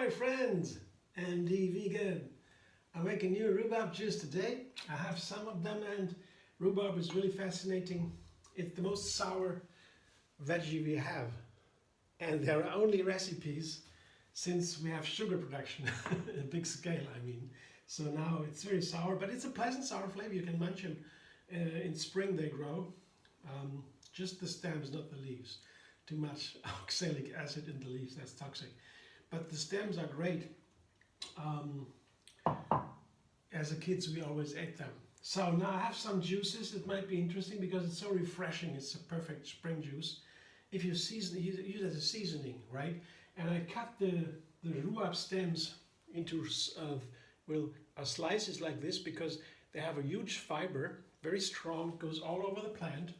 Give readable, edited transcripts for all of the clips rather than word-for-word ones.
Hi friends, Andy Vegan. I'm making new rhubarb juice today. I have some of them and rhubarb is really fascinating. It's the most sour veggie we have. And there are only recipes since we have sugar production, a big scale I mean. So now it's very sour, but it's a pleasant sour flavor. You can munch them. In spring they grow. Just the stems, not the leaves. Too much oxalic acid in the leaves, that's toxic. But the stems are great. As a kids, we always ate them. So now I have some juices. It might be interesting because it's so refreshing. It's a perfect spring juice. If you season, use it as a seasoning, right? And I cut the rhubarb stems into slices like this because they have a huge fiber, very strong, goes all over the plant.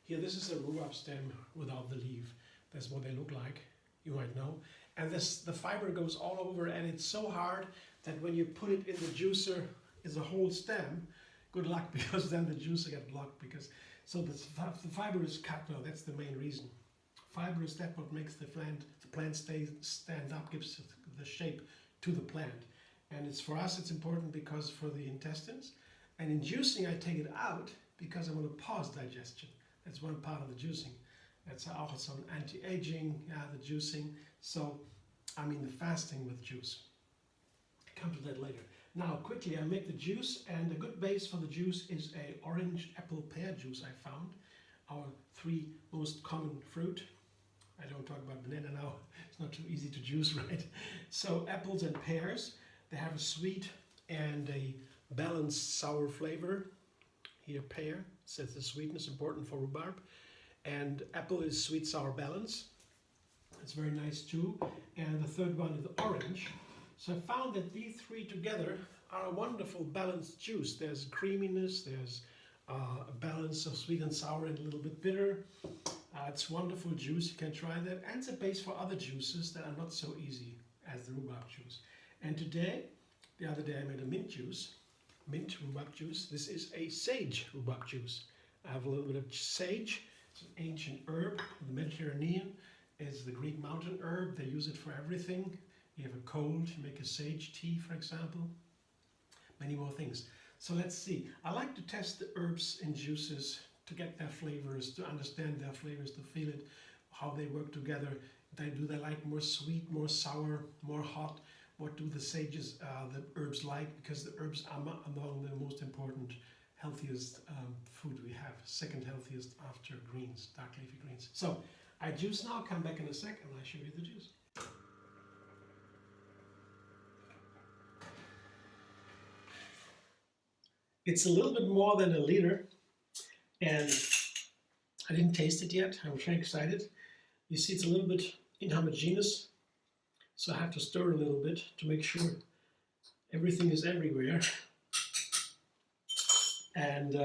Here, this is a rhubarb stem without the leaf. That's what they look like. You might know. And the fiber goes all over, and it's so hard that when you put it in the juicer, it's a whole stem. Good luck, because then the juicer gets blocked. So the fiber is cut. No, that's the main reason. Fiber is that what makes the plant stand up, gives the shape to the plant. And it's for us, it's important because for the intestines. And in juicing, I take it out because I want to pause digestion. That's one part of the juicing. That's also an anti-aging, the juicing. So, I mean the fasting with juice. Come to that later. Now, quickly, I make the juice, and a good base for the juice is a orange, apple, pear juice I found. Our three most common fruit. I don't talk about banana now. It's not too easy to juice, right? So, apples and pears, they have a sweet and a balanced sour flavor. Here, pear, says the sweetness important for rhubarb. And apple is sweet-sour balance. It's very nice too. And the third one is orange. So I found that these three together are a wonderful balanced juice. There's creaminess, there's a balance of sweet and sour and a little bit bitter. It's wonderful juice, you can try that. And it's a base for other juices that are not so easy as the rhubarb juice. And today, the other day I made a mint juice, mint rhubarb juice. This is a sage rhubarb juice. I have a little bit of sage. It's an ancient herb. The Mediterranean is the Greek mountain herb. They use it for everything. You have a cold, you make a sage tea, for example. Many more things. So let's see. I like to test the herbs in juices to get their flavors, to understand their flavors, to feel it, how they work together. Do they like more sweet, more sour, more hot? What do the sages, the herbs like? Because the herbs are among the most important healthiest food we have, second healthiest after greens, dark leafy greens. So I juice now, come back in a sec and I'll show you the juice. It's a little bit more than a liter and I didn't taste it yet. I'm very excited. You see it's a little bit inhomogeneous, so I have to stir a little bit to make sure everything is everywhere. And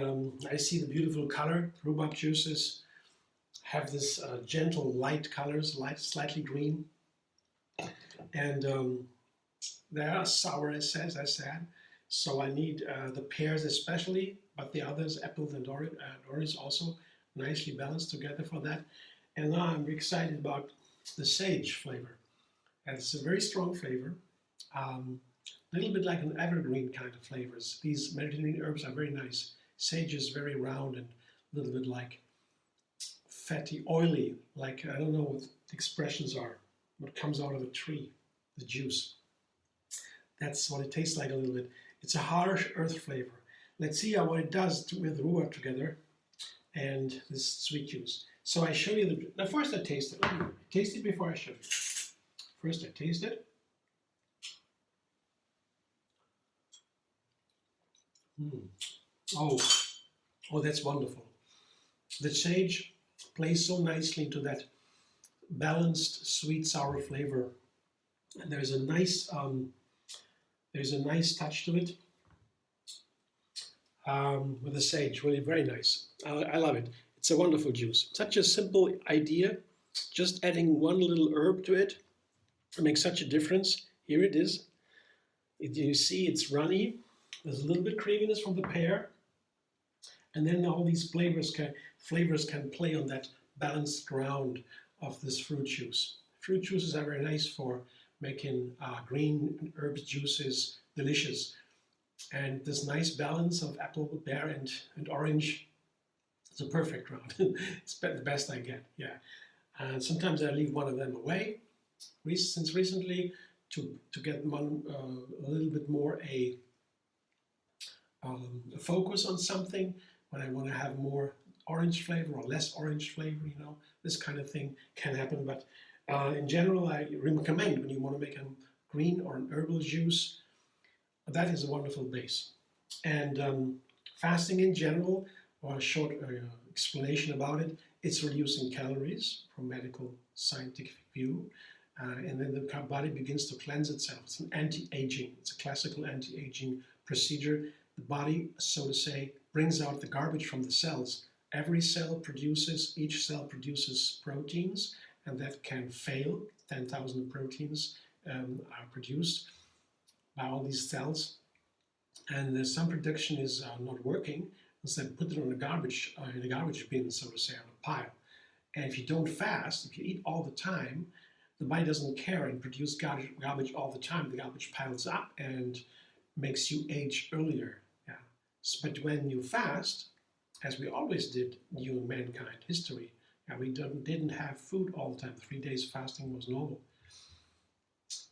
I see the beautiful color. Rhubarb juices have this gentle light colors, slightly green. And they are sour, as I said. So I need the pears especially, but the others, apples and orange also nicely balanced together for that. And now I'm excited about the sage flavor. And it's a very strong flavor. A little bit like an evergreen kind of flavors. These Mediterranean herbs are very nice. Sage is very round and a little bit like fatty, oily, like I don't know what the expressions are, what comes out of a tree, the juice. That's what it tastes like a little bit. It's a harsh earth flavor. Let's see what it does with rhubarb together and this sweet juice. So I show you now first I taste it. Let me taste it before I show you. First I taste it. Oh, that's wonderful. The sage plays so nicely into that balanced sweet sour flavor. And there's a nice touch to it with the sage. Really very nice. I love it. It's a wonderful juice. Such a simple idea. Just adding one little herb to it makes such a difference. Here it is. You see it's runny. There's a little bit creaminess from the pear, and then all these flavors can play on that balanced ground of this fruit juice. Fruit juices are very nice for making green herb juices delicious. And this nice balance of apple, pear, and orange is a perfect round. It's the best I get, yeah. And sometimes I leave one of them away. Since recently, to get one a little bit more a focus on something, when I want to have more orange flavor or less orange flavor, this kind of thing can happen. But in general, I recommend when you want to make a green or an herbal juice, that is a wonderful base. And fasting in general, or a short explanation about it, it's reducing calories from medical scientific view. And then the body begins to cleanse itself. It's an anti-aging. It's a classical anti-aging procedure. The body, so to say, brings out the garbage from the cells. Each cell produces proteins, and that can fail. 10,000 proteins are produced by all these cells. And some production is not working. Instead, put it on in a garbage bin, so to say, on a pile. And if you don't fast, if you eat all the time, the body doesn't care and produce garbage all the time. The garbage piles up and makes you age earlier. Yeah. But when you fast, as we always did during mankind history, we didn't have food all the time. 3 days fasting was normal.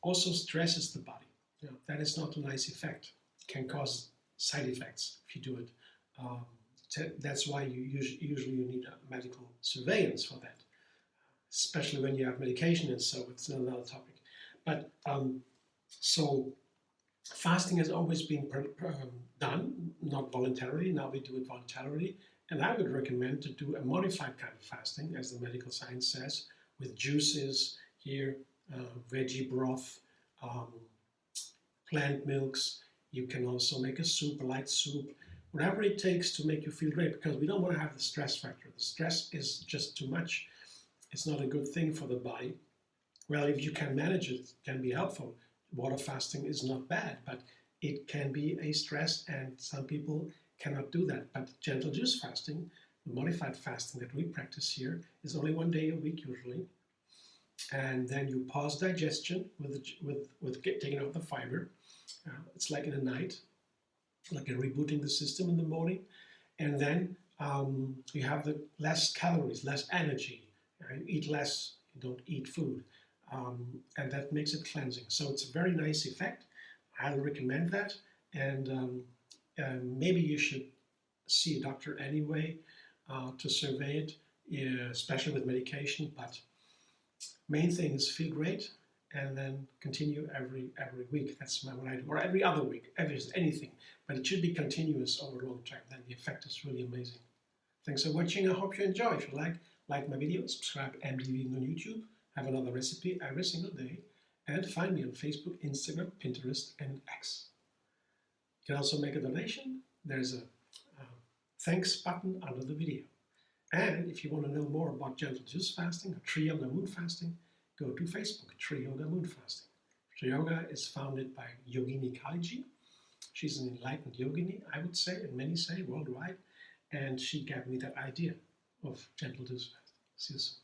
Also stresses the body. That is not a nice effect. It can cause side effects if you do it. That's why usually you need a medical surveillance for that, especially when you have medication, and so it's another topic. But so fasting has always been done, not voluntarily. Now we do it voluntarily, and I would recommend to do a modified kind of fasting, as the medical science says, with juices here, veggie broth, plant milks. You can also make a soup, a light soup, whatever it takes to make you feel great, because we don't want to have the stress factor. The stress is just too much. It's not a good thing for the body. Well, if you can manage it, it can be helpful. Water fasting is not bad, but it can be a stress, and some people cannot do that. But gentle juice fasting, the modified fasting that we practice here, is only 1 day a week usually. And then you pause digestion with taking out the fiber. It's like in the night, like rebooting the system in the morning. And then you have the less calories, less energy. You eat less, you don't eat food. And that makes it cleansing. So it's a very nice effect. I'll recommend that. And maybe you should see a doctor anyway to survey it, especially with medication. But main thing is feel great, and then continue every week. That's what I do, or every other week, anything. But it should be continuous over a long time. Then the effect is really amazing. Thanks for watching. I hope you enjoy. If you like my video, subscribe MD Vegan on YouTube. Have another recipe every single day. And find me on Facebook, Instagram, Pinterest, and X. You can also make a donation. There's a thanks button under the video. And if you want to know more about gentle juice fasting or Tree Yoga Moon Fasting, go to Facebook, Tree Yoga Moon Fasting. Tree Yoga is founded by Yogini Kalji. She's an enlightened yogini, I would say, and many say worldwide. And she gave me that idea of gentle juice fasting. See you soon.